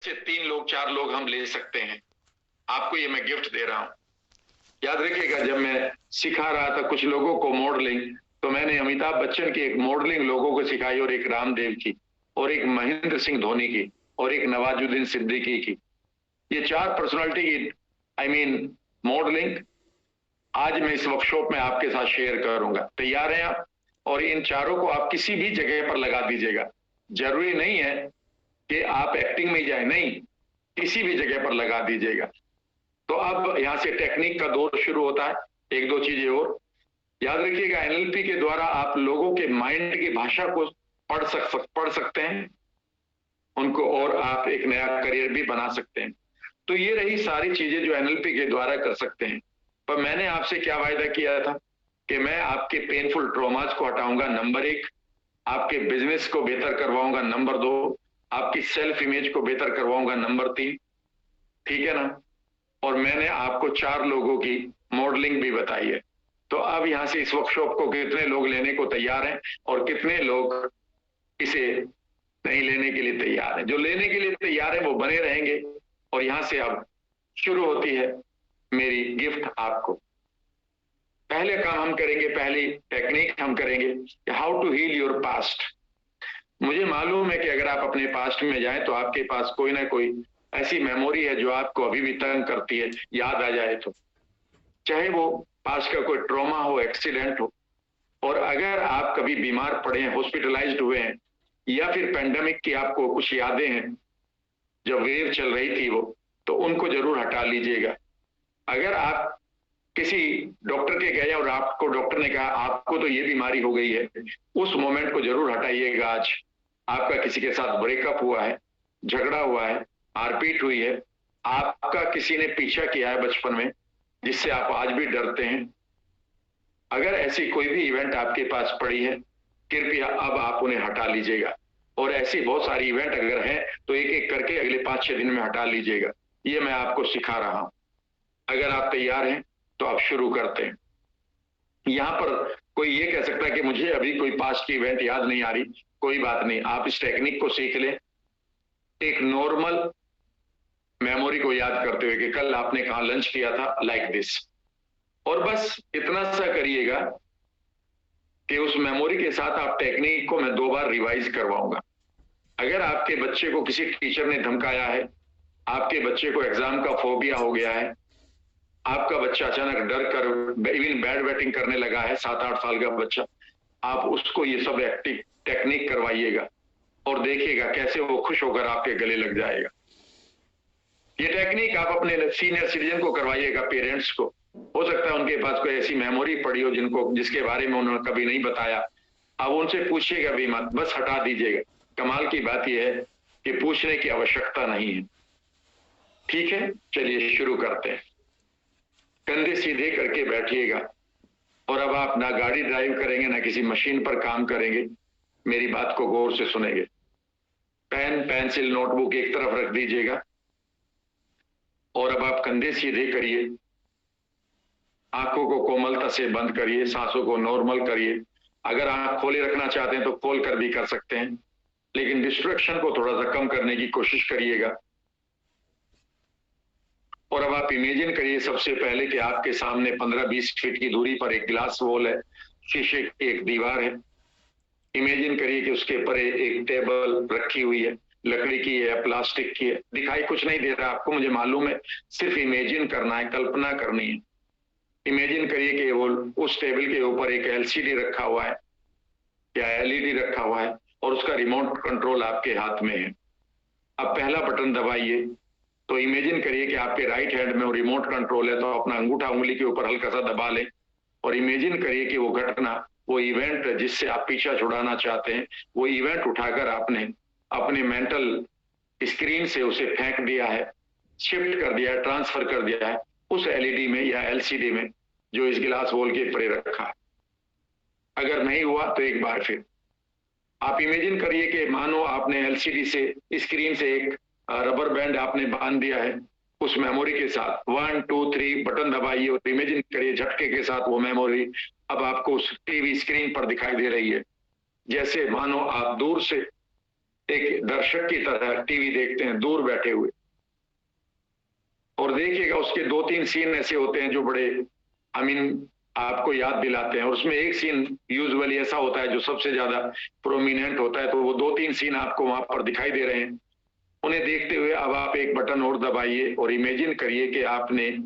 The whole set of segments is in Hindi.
से 3 लोग 4 लोग हम ले सकते हैं। आपको ये मैं गिफ्ट दे रहा हूं। याद रखिएगा, जब मैं सिखा रहा था कुछ लोगों को मॉडलिंग, तो मैंने अमिताभ बच्चन की एक मॉडलिंग लोगों को सिखाई, और एक रामदेव की, और एक महेंद्र सिंह धोनी की, और एक नवाजुद्दीन सिद्दीकी की। ये 4 पर्सनालिटी की मॉडलिंग आज मैं इस वर्कशॉप में आपके साथ शेयर करूंगा। तैयार हैं आप? और इन चारों को आप किसी भी जगह पर लगा दीजिएगा। जरूरी नहीं है कि आप एक्टिंग में जाए, नहीं, किसी भी जगह पर लगा दीजिएगा। तो अब यहां से टेक्निक का दौर शुरू होता है। एक दो चीजें और याद रखिएगा, एनएलपी के द्वारा आप लोगों के माइंड की भाषा को पढ़ सकते हैं उनको, और आप एक नया करियर भी बना सकते हैं। तो ये रही सारी चीजें जो एनएलपी के द्वारा कर सकते हैं। पर मैंने आपसे क्या वायदा किया था कि मैं आपके पेनफुल ट्रॉमास को हटाऊंगा, नंबर 1, आपके बिजनेस को बेहतर करवाऊंगा, नंबर 2, आपकी सेल्फ इमेज को बेहतर करवाऊंगा, नंबर 3। ठीक है ना? और मैंने आपको 4 लोगों की मॉडलिंग भी बताई है। तो अब यहां से इस वर्कशॉप को कितने लोग लेने को तैयार हैं, और कितने लोग इसे नहीं लेने के लिए तैयार हैं? जो लेने के लिए तैयार है वो बने रहेंगे। और यहां से अब शुरू होती है मेरी गिफ्ट आपको। पहले काम हम करेंगे, पहली टेक्निक हम करेंगे, how to heal your past. मुझे मालूम है कि अगर आप अपने पास्ट में जाएं तो आपके पास कोई ना कोई ऐसी मेमोरी है जो आपको अभी भी तंग करती है, याद आ जाए तो। चाहे वो पास्ट का कोई ट्रॉमा हो, एक्सीडेंट हो, और अगर आप कभी बीमार पड़े हैं, हॉस्पिटलाइज्ड हुए हैं, या फिर पेंडेमिक की आपको कुछ यादें हैं, जब वेव चल रही थी वो, तो उनको जरूर हटा लीजिएगा। अगर आप किसी डॉक्टर के गए और आपको डॉक्टर ने कहा आपको तो ये बीमारी हो गई है, उस मोमेंट को जरूर हटाइएगा। आज आपका किसी के साथ ब्रेकअप हुआ है, झगड़ा हुआ है, मारपीट हुई है, आपका किसी ने पीछा किया है बचपन में जिससे आप आज भी डरते हैं, अगर ऐसी कोई भी इवेंट आपके पास पड़ी है, कृपया अब आप उन्हें हटा लीजिएगा। और ऐसी बहुत सारी इवेंट अगर हैं तो एक एक करके अगले 5-6 दिन में हटा लीजिएगा। ये मैं आपको सिखा रहा हूं। अगर आप तैयार हैं तो आप शुरू करते हैं। यहां पर कोई ये कह सकता है कि मुझे अभी कोई पास्ट की इवेंट याद नहीं आ रही। कोई बात नहीं, आप इस टेक्निक को सीख लें, एक नॉर्मल मेमोरी को याद करते हुए कि कल आपने कहां लंच किया था, लाइक दिस। और बस इतना सा करिएगा कि उस मेमोरी के साथ आप टेक्निक को मैं 2 बार रिवाइज करवाऊंगा। अगर आपके बच्चे को किसी टीचर ने धमकाया है, आपके बच्चे को एग्जाम का फोबिया हो गया है, आपका बच्चा अचानक डर कर इवन बैड बैटिंग करने लगा है, 7-8 साल का बच्चा, आप उसको ये सब एक्टिव टेक्निक करवाइएगा और देखिएगा कैसे वो खुश होकर आपके गले लग जाएगा। ये टेक्निक आप अपने सीनियर सिटीजन को करवाइएगा, पेरेंट्स को। हो सकता है उनके पास कोई ऐसी मेमोरी पड़ी हो जिसके बारे में उन्होंने कभी नहीं बताया। अब उनसे पूछिएगा भी मत, बस हटा दीजिएगा। कमाल की बात यह है कि पूछने की आवश्यकता नहीं है। ठीक है, चलिए शुरू करते हैं। कंधे सीधे करके बैठिएगा, और अब आप ना गाड़ी ड्राइव करेंगे ना किसी मशीन पर काम करेंगे, मेरी बात को गौर से सुनेंगे। पेन, पेंसिल, नोटबुक एक तरफ रख दीजिएगा, और अब आप कंधे सीधे करिए, आंखों को कोमलता से बंद करिए, सांसों को नॉर्मल करिए। अगर आंख खोले रखना चाहते हैं तो खोल कर भी कर सकते हैं, लेकिन डिस्ट्रैक्शन को थोड़ा सा कम करने की कोशिश करिएगा। और अब आप इमेजिन करिए सबसे पहले कि आपके सामने 15-20 फीट की दूरी पर एक ग्लास वॉल है, शीशे की एक दीवार है। इमेजिन करिए कि उसके ऊपर एक टेबल रखी हुई है, लकड़ी की है, प्लास्टिक की है, दिखाई कुछ नहीं दे रहा आपको, मुझे मालूम है। सिर्फ इमेजिन करना है, कल्पना करनी है। इमेजिन करिए कि वो उस टेबल के ऊपर एक एलसीडी रखा हुआ है या एलईडी रखा हुआ है, और उसका रिमोट कंट्रोल आपके हाथ में है। अब पहला बटन दबाइए, तो इमेजिन करिए कि आपके राइट हैंड में वो रिमोट कंट्रोल है, तो अपना अंगूठा उंगली के ऊपर हल्का सा दबा लें, और इमेजिन करिए कि वो घटना, वो इवेंट जिससे आप पीछा छुड़ाना चाहते हैं, वो इवेंट उठाकर आपने अपने मेंटल स्क्रीन से उसे फेंक दिया है, शिफ्ट कर दिया है, ट्रांसफर कर दिया है उस एलईडी में या एलसीडी में जो इस गिलास वॉल के परे रखा है। अगर नहीं हुआ तो एक बार फिर आप इमेजिन करिए कि मानो आपने एलसीडी से, स्क्रीन से एक रबर बैंड आपने बांध दिया है उस मेमोरी के साथ। 1 2 3 बटन दबाइए और इमेजिन करिए झटके के साथ वो मेमोरी अब आपको उस टीवी स्क्रीन पर दिखाई दे रही है, जैसे मानो आप दूर से एक दर्शक की तरह टीवी देखते हैं दूर बैठे हुए, और देखिएगा उसके 2-3 सीन ऐसे होते हैं जो बड़े आई मीन आपको याद दिलाते हैं, और उसमें एक सीन यूजुअली ऐसा होता है जो सबसे ज्यादा प्रोमिनेंट होता है। तो वो 2-3 सीन आपको वहां पर दिखाई दे रहे हैं। उन्हें देखते हुए अब आप एक बटन और दबाइए और इमेजिन करिए कि आपने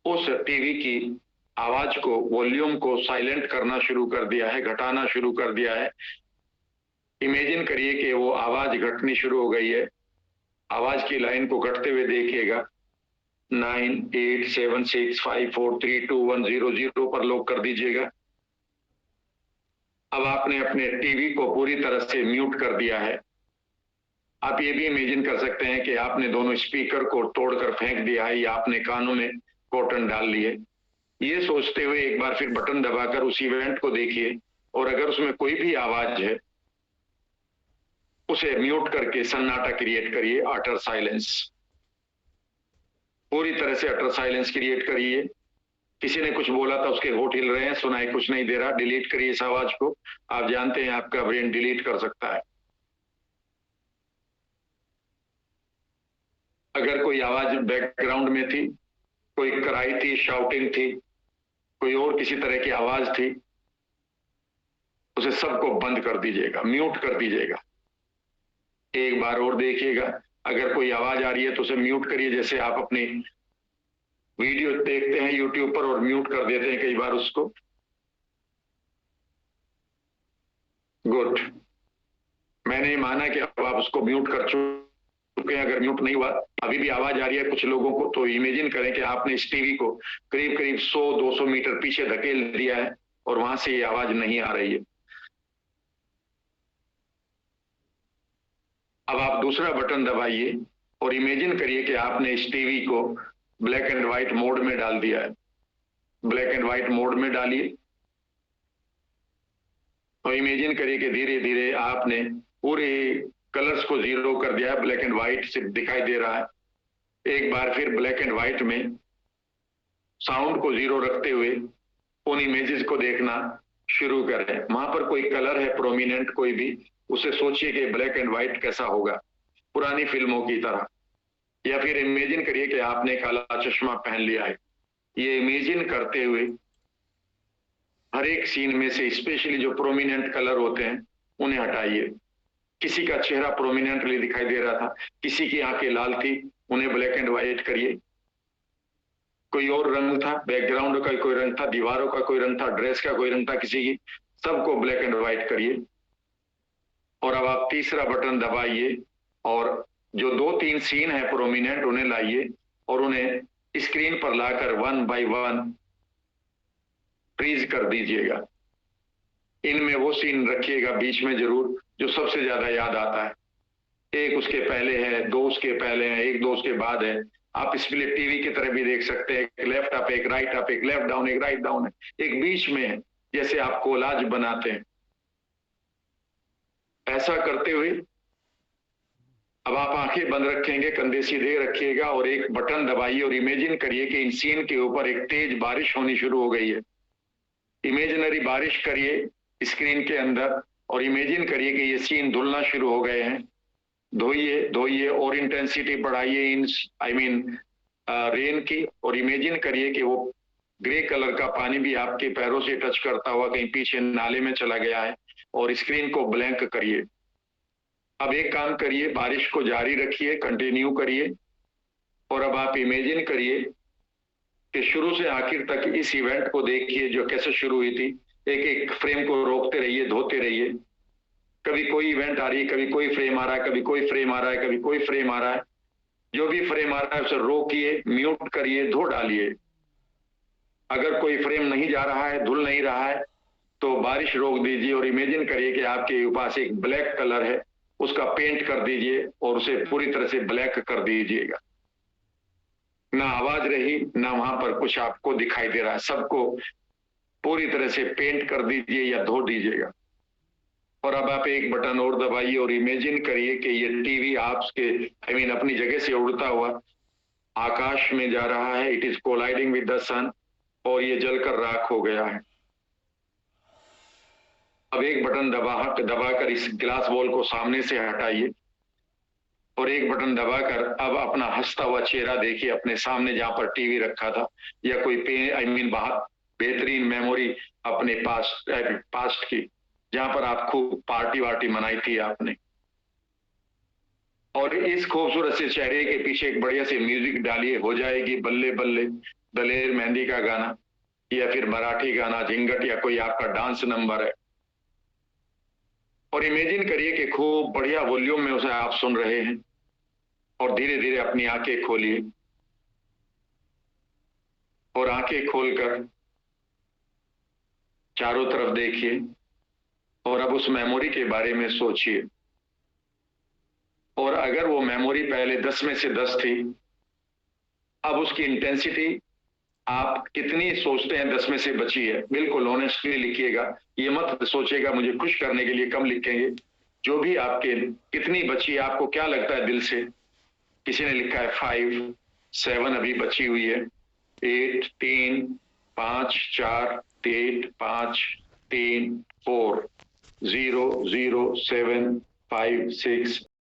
उस टीवी की आवाज को, वॉल्यूम को साइलेंट करना शुरू कर दिया है, घटाना शुरू कर दिया है। इमेजिन करिए कि वो आवाज घटनी शुरू हो गई है। आवाज की लाइन को घटते हुए देखिएगा। 9876543210 पर लॉक कर दीजिएगा। अब आपने अपने टीवी को पूरी तरह से म्यूट कर दिया है। आप ये भी इमेजिन कर सकते हैं कि आपने दोनों स्पीकर को तोड़कर फेंक दिया है या आपने कानों में कॉटन डाल लिए। ये सोचते हुए एक बार फिर बटन दबाकर उस इवेंट को देखिए, और अगर उसमें कोई भी आवाज है उसे म्यूट करके सन्नाटा क्रिएट करिए, अटर साइलेंस। पूरी तरह से अटर साइलेंस क्रिएट करिए। किसी ने कुछ बोला था, उसके होठ हिल रहे हैं, सुनाई कुछ नहीं दे रहा, डिलीट करिए इस आवाज को। आप जानते हैं आपका ब्रेन डिलीट कर सकता है। अगर कोई आवाज बैकग्राउंड में थी, कोई कराई थी, शाउटिंग थी, कोई और किसी तरह की आवाज थी, उसे सबको बंद कर दीजिएगा, म्यूट कर दीजिएगा। एक बार और देखिएगा, अगर कोई आवाज आ रही है तो उसे म्यूट करिए, जैसे आप अपनी वीडियो देखते हैं यूट्यूब पर और म्यूट कर देते हैं कई बार उसको। गुड। मैंने माना कि अब आप उसको म्यूट कर चुके हैं। अगर म्यूट नहीं हुआ, अभी भी आवाज आ रही है कुछ लोगों को, तो इमेजिन करें कि आपने इस टीवी को करीब करीब 100-200 मीटर पीछे धकेल दिया है और वहां से ये आवाज नहीं आ रही है। अब आप दूसरा बटन दबाइए और इमेजिन करिए कि आपने इस टीवी को ब्लैक एंड व्हाइट मोड में डाल दिया है। ब्लैक एंड व्हाइट मोड में डालिए और इमेजिन करिए कि धीरे धीरे आपने पूरे कलर्स को जीरो कर दिया है, ब्लैक एंड व्हाइट सिर्फ दिखाई दे रहा है। एक बार फिर ब्लैक एंड व्हाइट में साउंड को जीरो रखते हुए उन इमेजेस को देखना शुरू करें। वहां पर कोई कलर है प्रोमिनेंट कोई भी, उसे सोचिए कि ब्लैक एंड व्हाइट कैसा होगा, पुरानी फिल्मों की तरह। या फिर इमेजिन करिए कि आपने काला चश्मा पहन लिया है। ये इमेजिन करते हुए हर एक सीन में से स्पेशली जो प्रोमिनेंट कलर होते हैं उन्हें हटाइए। किसी का चेहरा प्रोमिनेंटली दिखाई दे रहा था, किसी की आंखें लाल थी, उन्हें ब्लैक एंड व्हाइट करिए। कोई और रंग था, बैकग्राउंड का कोई रंग था, दीवारों का कोई रंग था, ड्रेस का कोई रंग था किसी की, सबको ब्लैक एंड व्हाइट करिए। और अब आप तीसरा बटन दबाइए और जो 2-3 सीन है प्रोमिनेंट उन्हें लाइए और उन्हें स्क्रीन पर लाकर 1 बाय 1 फ्रीज कर दीजिएगा। इनमें वो सीन रखिएगा बीच में जरूर जो सबसे ज्यादा याद आता है। एक उसके पहले है, 2 उसके पहले है, 1-2 उसके बाद है। आप स्प्लिट टीवी की तरह भी देख सकते हैं, एक लेफ्ट अप, एक राइट अप, एक लेफ्ट डाउन, एक राइट डाउन है, एक बीच में है, जैसे आप कोलाज बनाते हैं। ऐसा करते हुए अब आप आंखें बंद रखेंगे, कंधे सीधे रखिएगा और एक बटन दबाइए और इमेजिन करिए कि इन सीन के ऊपर एक तेज बारिश होनी शुरू हो गई है। इमेजिनरी बारिश करिए स्क्रीन के अंदर और इमेजिन करिए कि ये सीन धुलना शुरू हो गए हैं। धोइए धोइए और इंटेंसिटी बढ़ाइए इन आई मीन रेन की, और इमेजिन करिए कि वो ग्रे कलर का पानी भी आपके पैरों से टच करता हुआ कहीं पीछे नाले में चला गया है, और स्क्रीन को ब्लैंक करिए। अब एक काम करिए, बारिश को जारी रखिए, कंटिन्यू करिए, और अब आप इमेजिन करिए कि शुरू से आखिर तक इस इवेंट को देखिए जो कैसे शुरू हुई थी। एक एक फ्रेम को रोकते रहिए, धोते रहिए। कभी कोई इवेंट आ रही है, कभी कोई फ्रेम आ रहा है, कभी कोई फ्रेम आ रहा है, कभी कोई फ्रेम आ रहा है। जो भी फ्रेम आ रहा है उसे रोकिए, म्यूट करिए, धो डालिए। अगर कोई फ्रेम नहीं जा रहा है, धुल नहीं रहा है, तो बारिश रोक दीजिए और इमेजिन करिए कि आपके पास एक ब्लैक कलर है, उसका पेंट कर दीजिए और उसे पूरी तरह से ब्लैक कर दीजिएगा। ना आवाज रही, ना वहां पर कुछ आपको दिखाई दे रहा है, सबको पूरी तरह से पेंट कर दीजिए या धो दीजिएगा। और अब आप एक बटन और दबाइए और इमेजिन करिए कि ये टीवी आपके आई मीन अपनी जगह से उड़ता हुआ आकाश में जा रहा है। It is colliding with the sun और ये जलकर राख हो गया है। अब एक बटन दबाकर इस ग्लास बॉल को सामने से हटाइए और एक बटन दबाकर अब अपना हंसता हुआ चेहरा देखिए अपने सामने, जहां पर टीवी रखा था, या कोई बेहतरीन मेमोरी अपने पास्ट की, जहां पर आप खूब पार्टी वार्टी मनाई थी आपने। और इस खूबसूरत से चेहरे के पीछे एक बढ़िया सी म्यूजिक डालिए, हो जाएगी बल्ले बल्ले, दलेर मेहंदी का गाना, या फिर मराठी गाना झिंगट, या कोई आपका डांस नंबर है। और इमेजिन करिए कि खूब बढ़िया वॉल्यूम में उसे आप सुन रहे हैं, और धीरे धीरे अपनी आंखें खोलिए, और आंखें खोलकर चारों तरफ देखिए, और अब उस मेमोरी के बारे में सोचिए। और अगर वो मेमोरी पहले 10 में से 10 थी, अब उसकी इंटेंसिटी आप कितनी सोचते हैं 10 में से बची है? बिल्कुल ऑनेस्टली लिखिएगा, ये मत सोचिएगा मुझे खुश करने के लिए कम लिखेंगे। जो भी आपके कितनी बची है, आपको क्या लगता है दिल से? किसी ने लिखा है 5, 7 अभी बची हुई है, 8, 3, 5, 4, 8, 5, 3, 4, 0, 0, 7, 5, 6,